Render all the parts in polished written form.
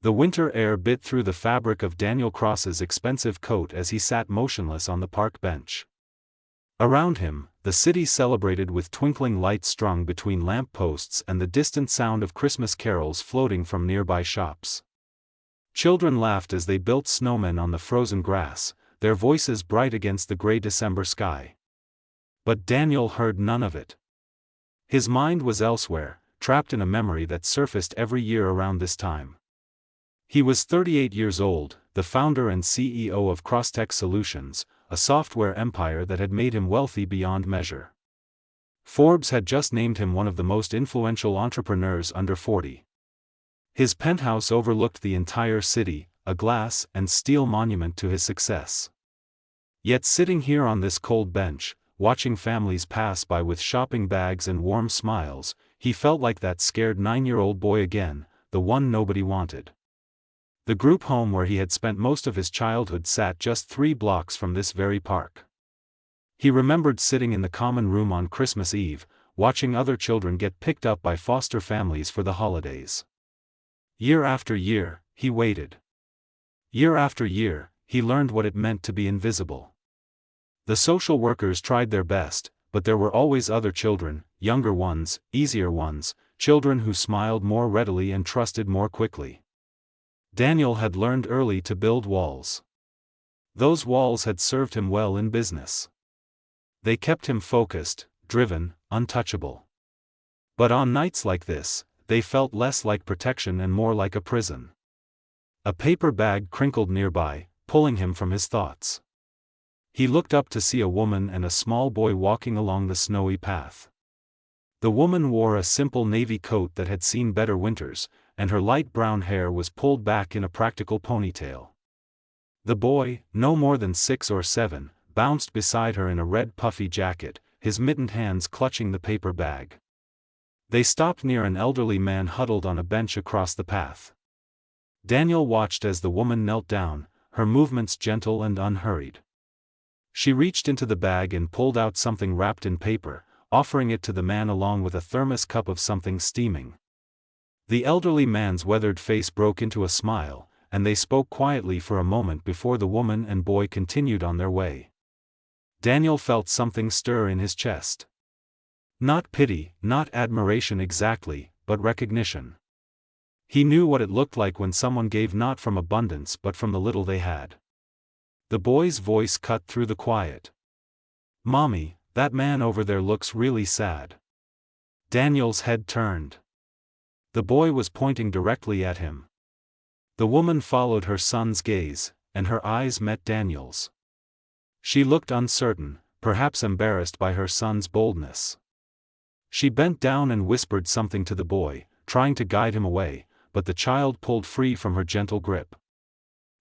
The winter air bit through the fabric of Daniel Cross's expensive coat as he sat motionless on the park bench. Around him, the city celebrated with twinkling lights strung between lamp posts and the distant sound of Christmas carols floating from nearby shops. Children laughed as they built snowmen on the frozen grass, their voices bright against the gray December sky. But Daniel heard none of it. His mind was elsewhere, trapped in a memory that surfaced every year around this time. He was 38 years old, the founder and CEO of Crosstech Solutions, a software empire that had made him wealthy beyond measure. Forbes had just named him one of the most influential entrepreneurs under 40. His penthouse overlooked the entire city, a glass and steel monument to his success. Yet sitting here on this cold bench, watching families pass by with shopping bags and warm smiles, he felt like that scared 9-year-old boy again, the one nobody wanted. The group home where he had spent most of his childhood sat just 3 blocks from this very park. He remembered sitting in the common room on Christmas Eve, watching other children get picked up by foster families for the holidays. Year after year, he waited. Year after year, he learned what it meant to be invisible. The social workers tried their best, but there were always other children, younger ones, easier ones, children who smiled more readily and trusted more quickly. Daniel had learned early to build walls. Those walls had served him well in business. They kept him focused, driven, untouchable. But on nights like this, they felt less like protection and more like a prison. A paper bag crinkled nearby, pulling him from his thoughts. He looked up to see a woman and a small boy walking along the snowy path. The woman wore a simple navy coat that had seen better winters, and her light brown hair was pulled back in a practical ponytail. The boy, no more than 6 or 7, bounced beside her in a red puffy jacket, his mittened hands clutching the paper bag. They stopped near an elderly man huddled on a bench across the path. Daniel watched as the woman knelt down, her movements gentle and unhurried. She reached into the bag and pulled out something wrapped in paper, offering it to the man along with a thermos cup of something steaming. The elderly man's weathered face broke into a smile, and they spoke quietly for a moment before the woman and boy continued on their way. Daniel felt something stir in his chest. Not pity, not admiration exactly, but recognition. He knew what it looked like when someone gave not from abundance but from the little they had. The boy's voice cut through the quiet. "Mommy, that man over there looks really sad." Daniel's head turned. The boy was pointing directly at him. The woman followed her son's gaze, and her eyes met Daniel's. She looked uncertain, perhaps embarrassed by her son's boldness. She bent down and whispered something to the boy, trying to guide him away, but the child pulled free from her gentle grip.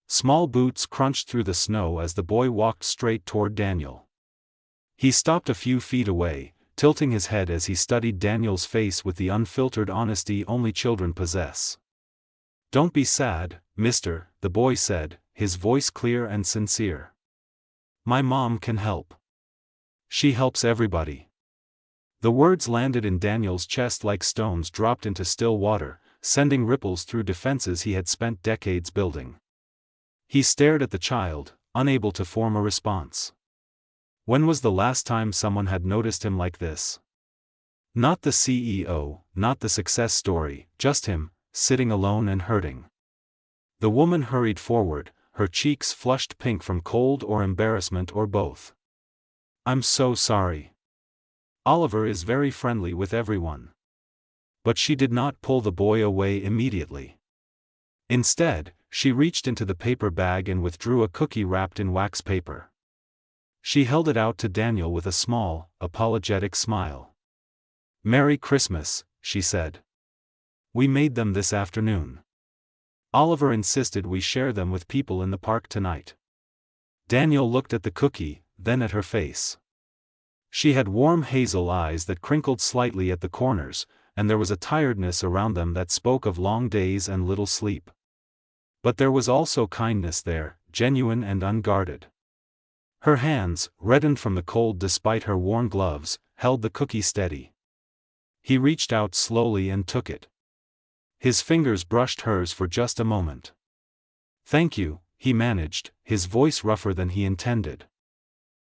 Small boots crunched through the snow as the boy walked straight toward Daniel. He stopped a few feet away, tilting his head as he studied Daniel's face with the unfiltered honesty only children possess. "Don't be sad, mister," the boy said, his voice clear and sincere. "My mom can help. She helps everybody." The words landed in Daniel's chest like stones dropped into still water, sending ripples through defenses he had spent decades building. He stared at the child, unable to form a response. When was the last time someone had noticed him like this? Not the CEO, not the success story, just him, sitting alone and hurting. The woman hurried forward, her cheeks flushed pink from cold or embarrassment or both. "I'm so sorry. Oliver is very friendly with everyone." But she did not pull the boy away immediately. Instead, she reached into the paper bag and withdrew a cookie wrapped in wax paper. She held it out to Daniel with a small, apologetic smile. "Merry Christmas," she said. "We made them this afternoon. Oliver insisted we share them with people in the park tonight." Daniel looked at the cookie, then at her face. She had warm hazel eyes that crinkled slightly at the corners, and there was a tiredness around them that spoke of long days and little sleep. But there was also kindness there, genuine and unguarded. Her hands, reddened from the cold despite her worn gloves, held the cookie steady. He reached out slowly and took it. His fingers brushed hers for just a moment. "Thank you," he managed, his voice rougher than he intended.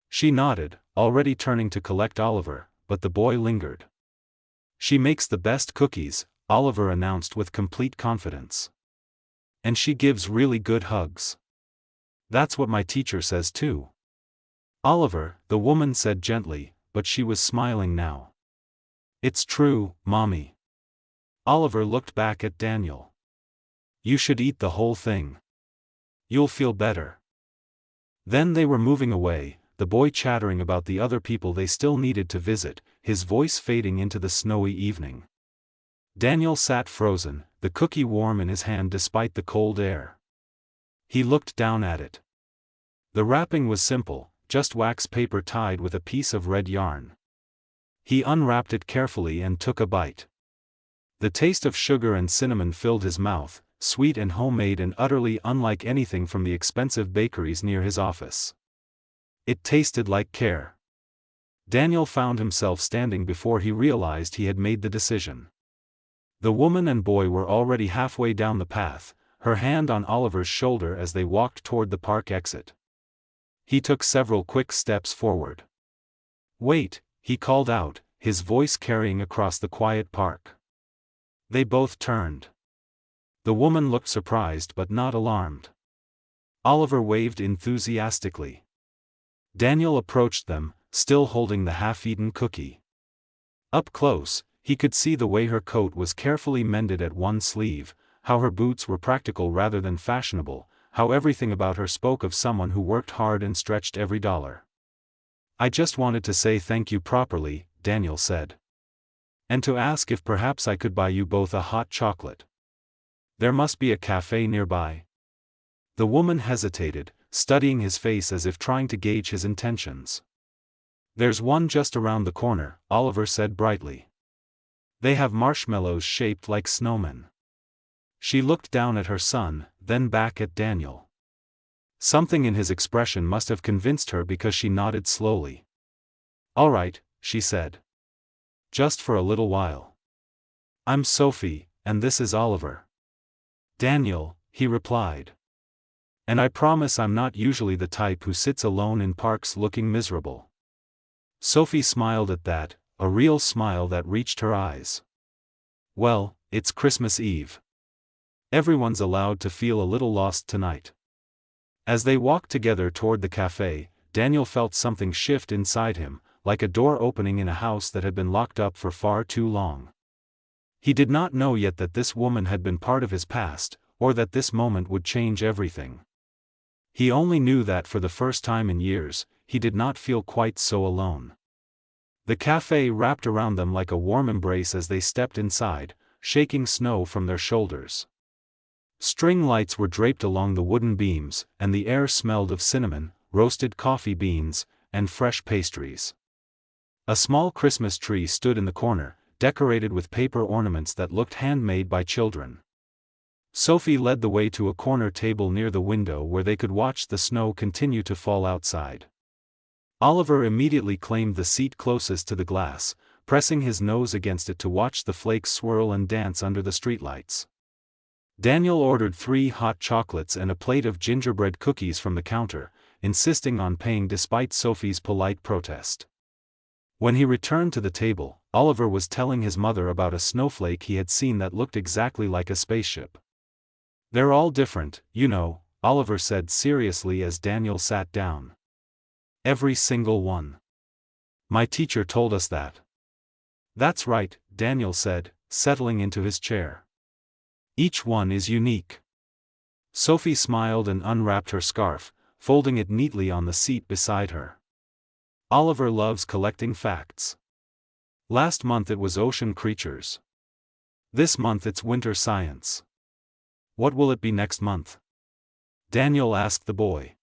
She nodded, already turning to collect Oliver, but the boy lingered. "She makes the best cookies," Oliver announced with complete confidence. "And she gives really good hugs. That's what my teacher says too." "Oliver," the woman said gently, but she was smiling now. "It's true, Mommy." Oliver looked back at Daniel. "You should eat the whole thing. You'll feel better." Then they were moving away, the boy chattering about the other people they still needed to visit, his voice fading into the snowy evening. Daniel sat frozen, the cookie warm in his hand despite the cold air. He looked down at it. The wrapping was simple, just wax paper tied with a piece of red yarn. He unwrapped it carefully and took a bite. The taste of sugar and cinnamon filled his mouth, sweet and homemade and utterly unlike anything from the expensive bakeries near his office. It tasted like care. Daniel found himself standing before he realized he had made the decision. The woman and boy were already halfway down the path, her hand on Oliver's shoulder as they walked toward the park exit. He took several quick steps forward. "Wait," he called out, his voice carrying across the quiet park. They both turned. The woman looked surprised but not alarmed. Oliver waved enthusiastically. Daniel approached them, still holding the half-eaten cookie. Up close, he could see the way her coat was carefully mended at one sleeve, how her boots were practical rather than fashionable, how everything about her spoke of someone who worked hard and stretched every dollar. "I just wanted to say thank you properly," Daniel said. "And to ask if perhaps I could buy you both a hot chocolate. There must be a cafe nearby." The woman hesitated, studying his face as if trying to gauge his intentions. "There's one just around the corner," Oliver said brightly. "They have marshmallows shaped like snowmen." She looked down at her son, then back at Daniel. Something in his expression must have convinced her because she nodded slowly. "All right," she said. "Just for a little while. I'm Sophie, and this is Oliver." "Daniel," he replied. "And I promise I'm not usually the type who sits alone in parks looking miserable." Sophie smiled at that, a real smile that reached her eyes. "Well, it's Christmas Eve. Everyone's allowed to feel a little lost tonight." As they walked together toward the cafe, Daniel felt something shift inside him, like a door opening in a house that had been locked up for far too long. He did not know yet that this woman had been part of his past, or that this moment would change everything. He only knew that for the first time in years, he did not feel quite so alone. The cafe wrapped around them like a warm embrace as they stepped inside, shaking snow from their shoulders. String lights were draped along the wooden beams, and the air smelled of cinnamon, roasted coffee beans, and fresh pastries. A small Christmas tree stood in the corner, decorated with paper ornaments that looked handmade by children. Sophie led the way to a corner table near the window where they could watch the snow continue to fall outside. Oliver immediately claimed the seat closest to the glass, pressing his nose against it to watch the flakes swirl and dance under the streetlights. Daniel ordered 3 hot chocolates and a plate of gingerbread cookies from the counter, insisting on paying despite Sophie's polite protest. When he returned to the table, Oliver was telling his mother about a snowflake he had seen that looked exactly like a spaceship. "They're all different, you know," Oliver said seriously as Daniel sat down. "Every single one. My teacher told us that." "That's right," Daniel said, settling into his chair. "Each one is unique." Sophie smiled and unwrapped her scarf, folding it neatly on the seat beside her. "Oliver loves collecting facts. Last month it was ocean creatures. This month it's winter science. What will it be next month?" Daniel asked the boy.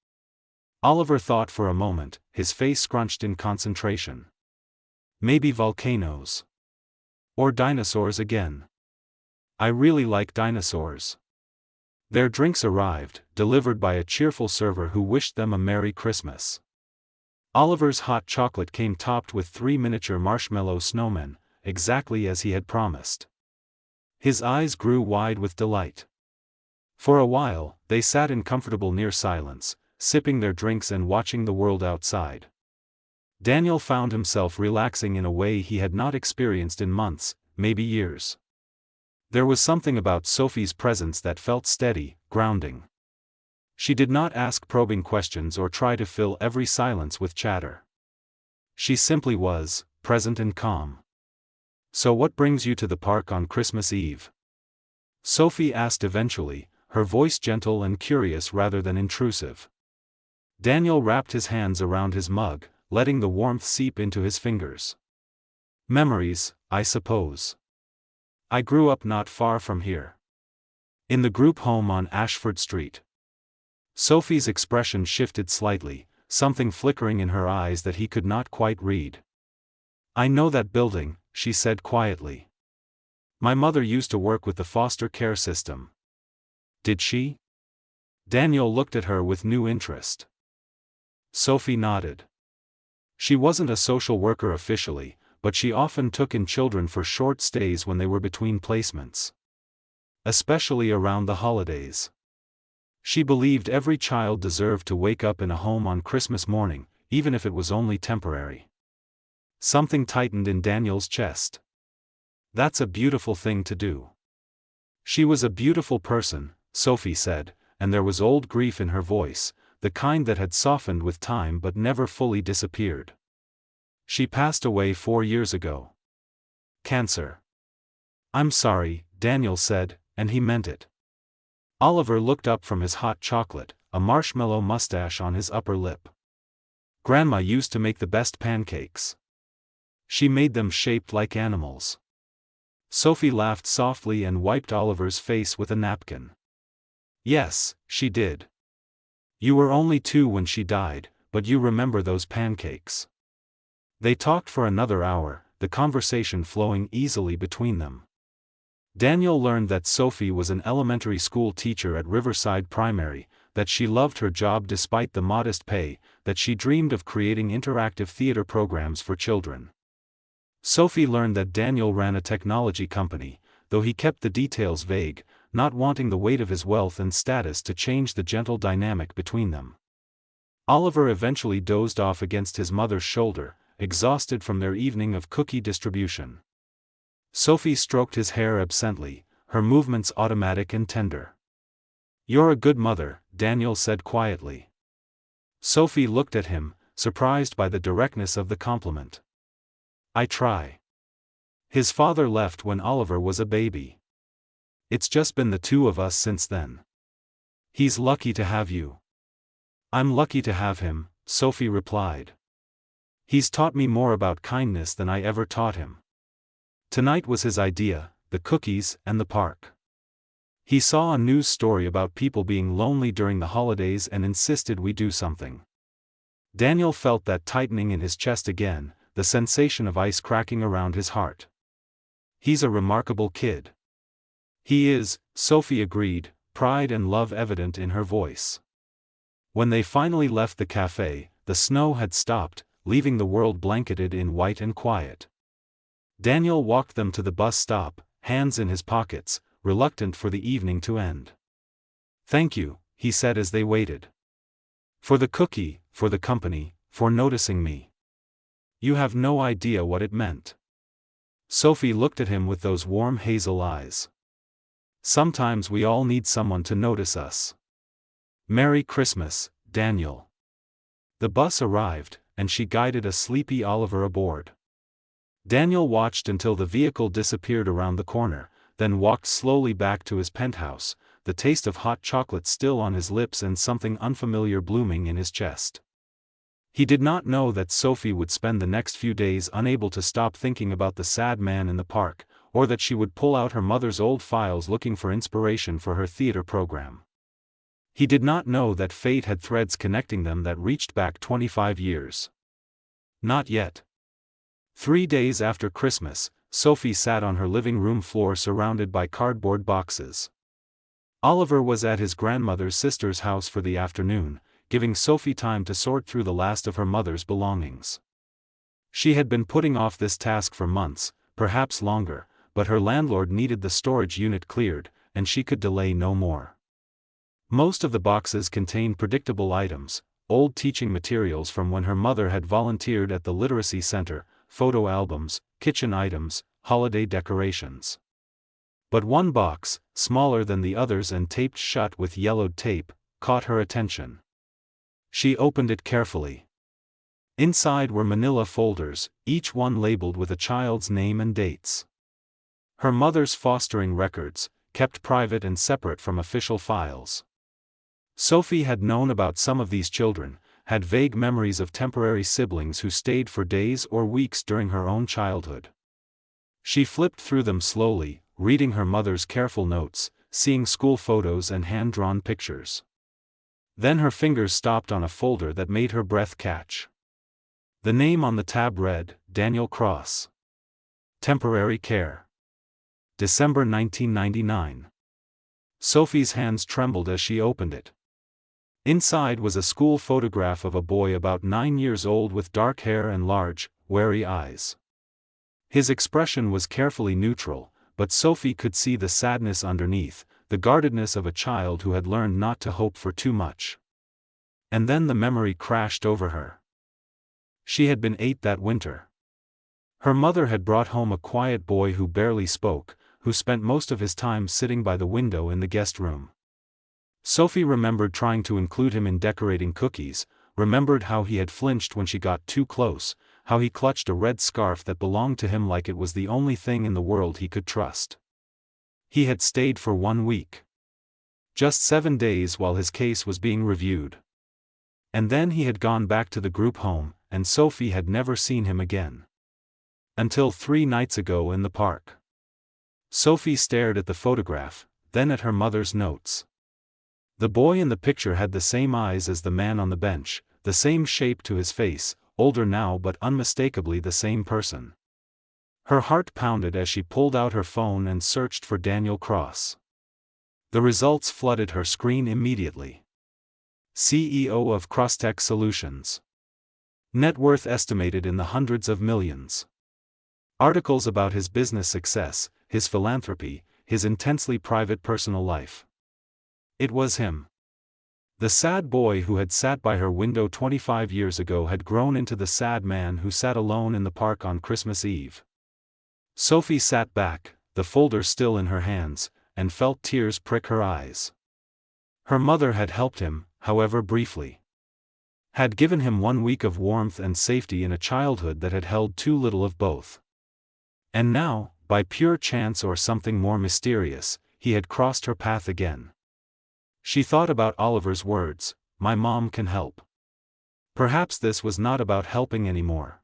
Oliver thought for a moment, his face scrunched in concentration. "Maybe volcanoes. Or dinosaurs again. I really like dinosaurs." Their drinks arrived, delivered by a cheerful server who wished them a Merry Christmas. Oliver's hot chocolate came topped with 3 miniature marshmallow snowmen, exactly as he had promised. His eyes grew wide with delight. For a while, they sat in comfortable near silence, sipping their drinks and watching the world outside. Daniel found himself relaxing in a way he had not experienced in months, maybe years. There was something about Sophie's presence that felt steady, grounding. She did not ask probing questions or try to fill every silence with chatter. She simply was, present and calm. "So what brings you to the park on Christmas Eve?" Sophie asked eventually, her voice gentle and curious rather than intrusive. Daniel wrapped his hands around his mug, letting the warmth seep into his fingers. "Memories, I suppose. I grew up not far from here. In the group home on Ashford Street." Sophie's expression shifted slightly, something flickering in her eyes that he could not quite read. "I know that building," she said quietly. "My mother used to work with the foster care system." "Did she?" Daniel looked at her with new interest. Sophie nodded. "She wasn't a social worker officially, but she often took in children for short stays when they were between placements. Especially around the holidays. She believed every child deserved to wake up in a home on Christmas morning, even if it was only temporary." Something tightened in Daniel's chest. "That's a beautiful thing to do." "She was a beautiful person," Sophie said, and there was old grief in her voice, the kind that had softened with time but never fully disappeared. "She passed away 4 years ago. Cancer." "I'm sorry," Daniel said, and he meant it. Oliver looked up from his hot chocolate, a marshmallow mustache on his upper lip. "Grandma used to make the best pancakes. She made them shaped like animals." Sophie laughed softly and wiped Oliver's face with a napkin. "Yes, she did. You were only 2 when she died, but you remember those pancakes." They talked for another hour, the conversation flowing easily between them. Daniel learned that Sophie was an elementary school teacher at Riverside Primary, that she loved her job despite the modest pay, that she dreamed of creating interactive theater programs for children. Sophie learned that Daniel ran a technology company, though he kept the details vague, not wanting the weight of his wealth and status to change the gentle dynamic between them. Oliver eventually dozed off against his mother's shoulder, exhausted from their evening of cookie distribution. Sophie stroked his hair absently, her movements automatic and tender. "You're a good mother," Daniel said quietly. Sophie looked at him, surprised by the directness of the compliment. "I try." His father left when Oliver was a baby. "It's just been the 2 of us since then. He's lucky to have you." "I'm lucky to have him," Sophie replied. "He's taught me more about kindness than I ever taught him." Tonight was his idea, the cookies and the park. He saw a news story about people being lonely during the holidays and insisted we do something. Daniel felt that tightening in his chest again, the sensation of ice cracking around his heart. "He's a remarkable kid." "He is," Sophie agreed, pride and love evident in her voice. When they finally left the cafe, the snow had stopped, leaving the world blanketed in white and quiet. Daniel walked them to the bus stop, hands in his pockets, reluctant for the evening to end. "Thank you," he said as they waited. "For the cookie, for the company, for noticing me. You have no idea what it meant." Sophie looked at him with those warm hazel eyes. "Sometimes we all need someone to notice us." "Merry Christmas, Daniel." The bus arrived, and she guided a sleepy Oliver aboard. Daniel watched until the vehicle disappeared around the corner, then walked slowly back to his penthouse, the taste of hot chocolate still on his lips and something unfamiliar blooming in his chest. He did not know that Sophie would spend the next few days unable to stop thinking about the sad man in the park, or that she would pull out her mother's old files looking for inspiration for her theater program. He did not know that fate had threads connecting them that reached back 25 years. Not yet. 3 days after Christmas, Sophie sat on her living room floor surrounded by cardboard boxes. Oliver was at his grandmother's sister's house for the afternoon, giving Sophie time to sort through the last of her mother's belongings. She had been putting off this task for months, perhaps longer, but her landlord needed the storage unit cleared, and she could delay no more. Most of the boxes contained predictable items, old teaching materials from when her mother had volunteered at the literacy center, photo albums, kitchen items, holiday decorations. But one box, smaller than the others and taped shut with yellowed tape, caught her attention. She opened it carefully. Inside were manila folders, each one labeled with a child's name and dates. Her mother's fostering records, kept private and separate from official files. Sophie had known about some of these children, had vague memories of temporary siblings who stayed for days or weeks during her own childhood. She flipped through them slowly, reading her mother's careful notes, seeing school photos and hand-drawn pictures. Then her fingers stopped on a folder that made her breath catch. The name on the tab read, Daniel Cross. Temporary care. December 1999. Sophie's hands trembled as she opened it. Inside was a school photograph of a boy about 9 years old with dark hair and large, wary eyes. His expression was carefully neutral, but Sophie could see the sadness underneath, the guardedness of a child who had learned not to hope for too much. And then the memory crashed over her. She had been 8 that winter. Her mother had brought home a quiet boy who barely spoke, who spent most of his time sitting by the window in the guest room. Sophie remembered trying to include him in decorating cookies, remembered how he had flinched when she got too close, how he clutched a red scarf that belonged to him like it was the only thing in the world he could trust. He had stayed for 1 week. Just 7 days while his case was being reviewed. And then he had gone back to the group home, and Sophie had never seen him again. Until 3 nights ago in the park. Sophie stared at the photograph, then at her mother's notes. The boy in the picture had the same eyes as the man on the bench, the same shape to his face, older now but unmistakably the same person. Her heart pounded as she pulled out her phone and searched for Daniel Cross. The results flooded her screen immediately. CEO of Crosstech Solutions. Net worth estimated in the hundreds of millions. Articles about his business success, his philanthropy, his intensely private personal life. It was him. The sad boy who had sat by her window 25 years ago had grown into the sad man who sat alone in the park on Christmas Eve. Sophie sat back, the folder still in her hands, and felt tears prick her eyes. Her mother had helped him, however briefly. Had given him 1 week of warmth and safety in a childhood that had held too little of both. And now, by pure chance or something more mysterious, he had crossed her path again. She thought about Oliver's words, "My mom can help." Perhaps this was not about helping anymore.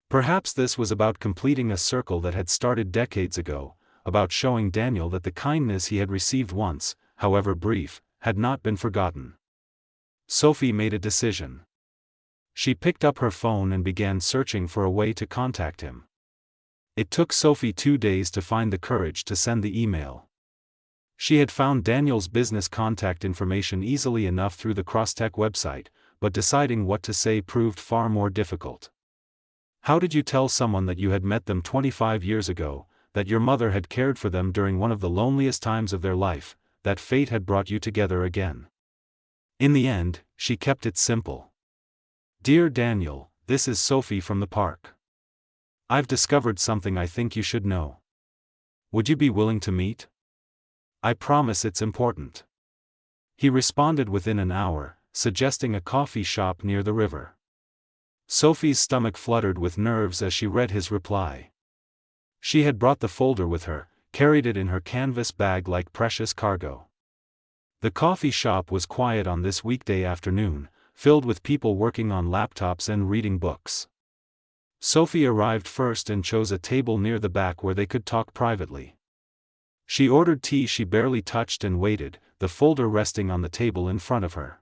Perhaps this was about completing a circle that had started decades ago, about showing Daniel that the kindness he had received once, however brief, had not been forgotten. Sophie made a decision. She picked up her phone and began searching for a way to contact him. It took Sophie 2 days to find the courage to send the email. She had found Daniel's business contact information easily enough through the Crosstech website, but deciding what to say proved far more difficult. How did you tell someone that you had met them 25 years ago, that your mother had cared for them during one of the loneliest times of their life, that fate had brought you together again? In the end, she kept it simple. Dear Daniel, this is Sophie from the park. I've discovered something I think you should know. Would you be willing to meet? I promise it's important. He responded within an hour, suggesting a coffee shop near the river. Sophie's stomach fluttered with nerves as she read his reply. She had brought the folder with her, carried it in her canvas bag like precious cargo. The coffee shop was quiet on this weekday afternoon, filled with people working on laptops and reading books. Sophie arrived first and chose a table near the back where they could talk privately. She ordered tea she barely touched and waited, the folder resting on the table in front of her.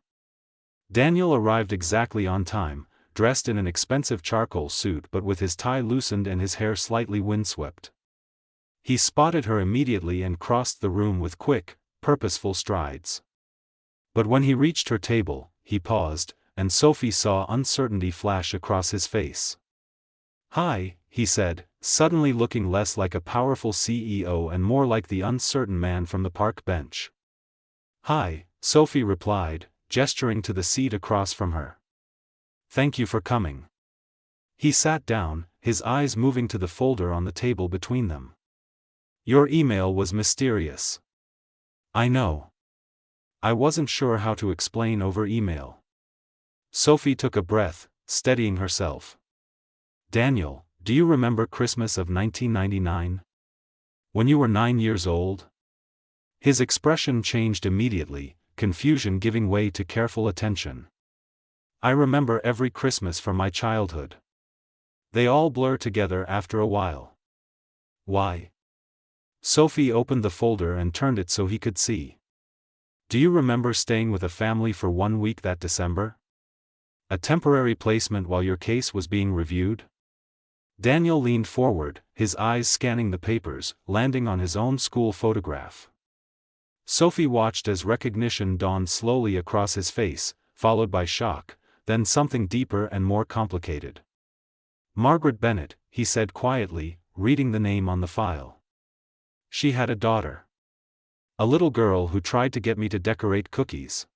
Daniel arrived exactly on time, dressed in an expensive charcoal suit but with his tie loosened and his hair slightly windswept. He spotted her immediately and crossed the room with quick, purposeful strides. But when he reached her table, he paused, and Sophie saw uncertainty flash across his face. "Hi," he said, suddenly looking less like a powerful CEO and more like the uncertain man from the park bench. "Hi," Sophie replied, gesturing to the seat across from her. "Thank you for coming." He sat down, his eyes moving to the folder on the table between them. "Your email was mysterious." "I know. I wasn't sure how to explain over email." Sophie took a breath, steadying herself. "Daniel, do you remember Christmas of 1999? When you were 9 years old?" His expression changed immediately, confusion giving way to careful attention. "I remember every Christmas from my childhood. They all blur together after a while." "Why?" Sophie opened the folder and turned it so he could see. "Do you remember staying with a family for 1 week that December? A temporary placement while your case was being reviewed?" Daniel leaned forward, his eyes scanning the papers, landing on his own school photograph. Sophie watched as recognition dawned slowly across his face, followed by shock, then something deeper and more complicated. "Margaret Bennett," he said quietly, reading the name on the file. "She had a daughter. A little girl who tried to get me to decorate cookies."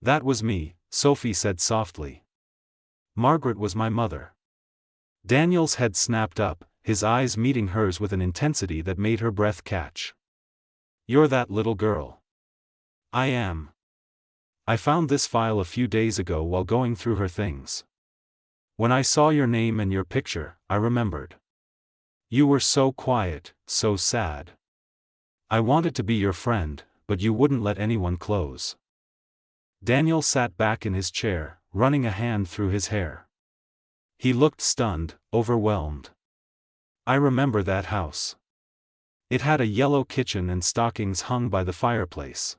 "That was me," Sophie said softly. "Margaret was my mother." Daniel's head snapped up, his eyes meeting hers with an intensity that made her breath catch. "You're that little girl." "I am. I found this file a few days ago while going through her things. When I saw your name and your picture, I remembered. You were so quiet, so sad. I wanted to be your friend, but you wouldn't let anyone close." Daniel sat back in his chair, running a hand through his hair. He looked stunned, overwhelmed. "I remember that house. It had a yellow kitchen and stockings hung by the fireplace.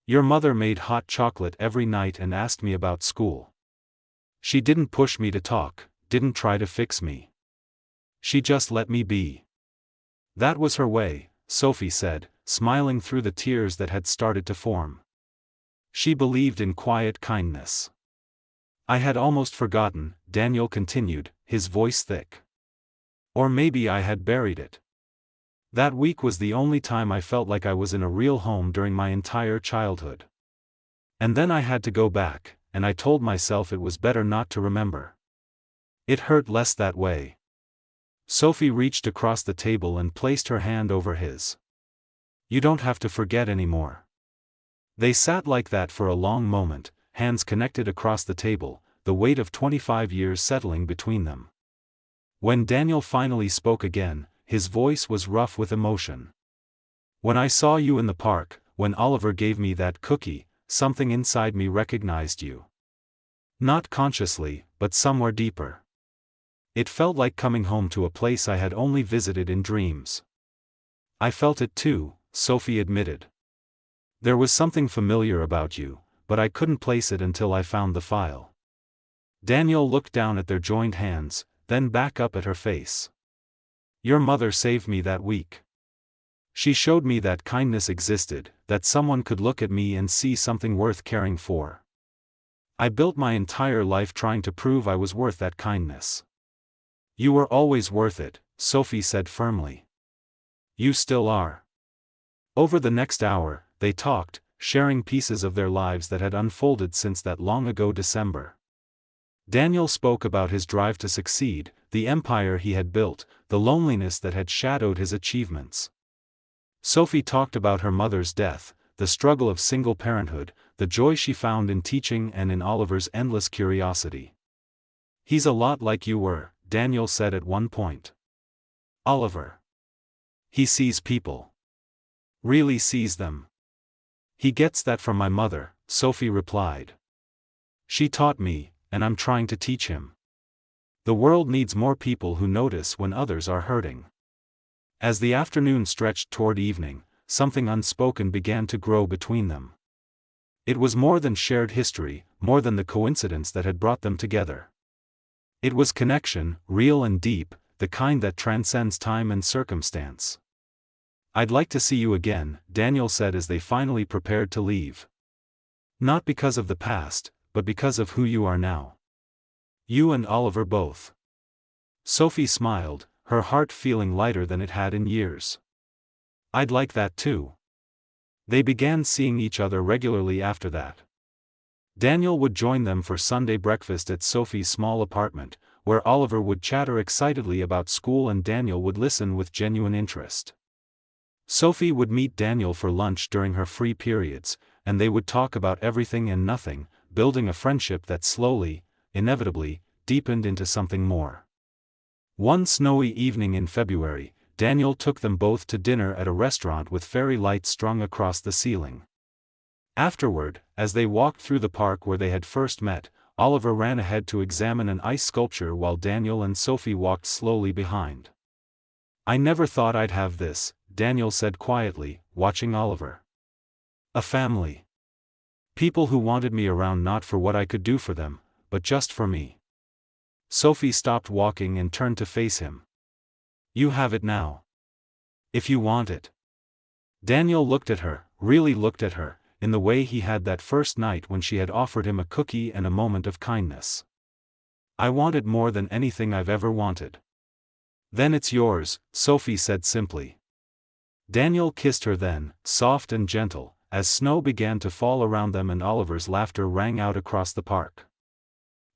Your mother made hot chocolate every night and asked me about school. She didn't push me to talk, didn't try to fix me. She just let me be. That was her way," Sophie said, smiling through the tears that had started to form. "She believed in quiet kindness." "I had almost forgotten," Daniel continued, his voice thick. "Or maybe I had buried it. That week was the only time I felt like I was in a real home during my entire childhood. And then I had to go back, and I told myself it was better not to remember. It hurt less that way." Sophie reached across the table and placed her hand over his. "You don't have to forget anymore." They sat like that for a long moment, hands connected across the table, the weight of 25 years settling between them. When Daniel finally spoke again, his voice was rough with emotion. "When I saw you in the park, when Oliver gave me that cookie, something inside me recognized you. Not consciously, but somewhere deeper. It felt like coming home to a place I had only visited in dreams." "I felt it too," Sophie admitted. "There was something familiar about you, but I couldn't place it until I found the file." Daniel looked down at their joined hands, then back up at her face. "Your mother saved me that week. She showed me that kindness existed, that someone could look at me and see something worth caring for. I built my entire life trying to prove I was worth that kindness." "You were always worth it," Sophie said firmly. "You still are." Over the next hour, they talked, sharing pieces of their lives that had unfolded since that long-ago December. Daniel spoke about his drive to succeed, the empire he had built, the loneliness that had shadowed his achievements. Sophie talked about her mother's death, the struggle of single parenthood, the joy she found in teaching and in Oliver's endless curiosity. "He's a lot like you were," Daniel said at one point. "Oliver. He sees people. Really sees them." "He gets that from my mother," Sophie replied. "She taught me, and I'm trying to teach him. The world needs more people who notice when others are hurting." As the afternoon stretched toward evening, something unspoken began to grow between them. It was more than shared history, more than the coincidence that had brought them together. It was connection, real and deep, the kind that transcends time and circumstance. "I'd like to see you again," Daniel said as they finally prepared to leave. "Not because of the past, but because of who you are now. You and Oliver both." Sophie smiled, her heart feeling lighter than it had in years. "I'd like that too." They began seeing each other regularly after that. Daniel would join them for Sunday breakfast at Sophie's small apartment, where Oliver would chatter excitedly about school and Daniel would listen with genuine interest. Sophie would meet Daniel for lunch during her free periods, and they would talk about everything and nothing, building a friendship that slowly, inevitably, deepened into something more. One snowy evening in February, Daniel took them both to dinner at a restaurant with fairy lights strung across the ceiling. Afterward, as they walked through the park where they had first met, Oliver ran ahead to examine an ice sculpture while Daniel and Sophie walked slowly behind. "I never thought I'd have this," Daniel said quietly, watching Oliver. "A family. People who wanted me around not for what I could do for them, but just for me." Sophie stopped walking and turned to face him. "You have it now. If you want it." Daniel looked at her, really looked at her, in the way he had that first night when she had offered him a cookie and a moment of kindness. "I want it more than anything I've ever wanted." "Then it's yours," Sophie said simply. Daniel kissed her then, soft and gentle, as snow began to fall around them and Oliver's laughter rang out across the park.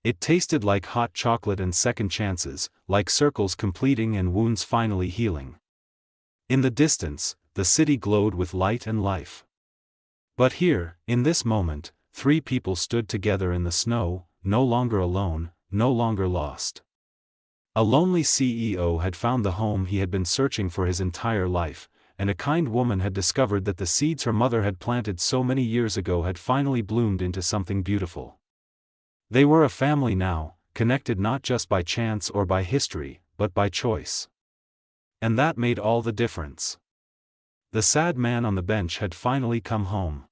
It tasted like hot chocolate and second chances, like circles completing and wounds finally healing. In the distance, the city glowed with light and life. But here, in this moment, three people stood together in the snow, no longer alone, no longer lost. A lonely CEO had found the home he had been searching for his entire life, and a kind woman had discovered that the seeds her mother had planted so many years ago had finally bloomed into something beautiful. They were a family now, connected not just by chance or by history, but by choice. And that made all the difference. The sad man on the bench had finally come home.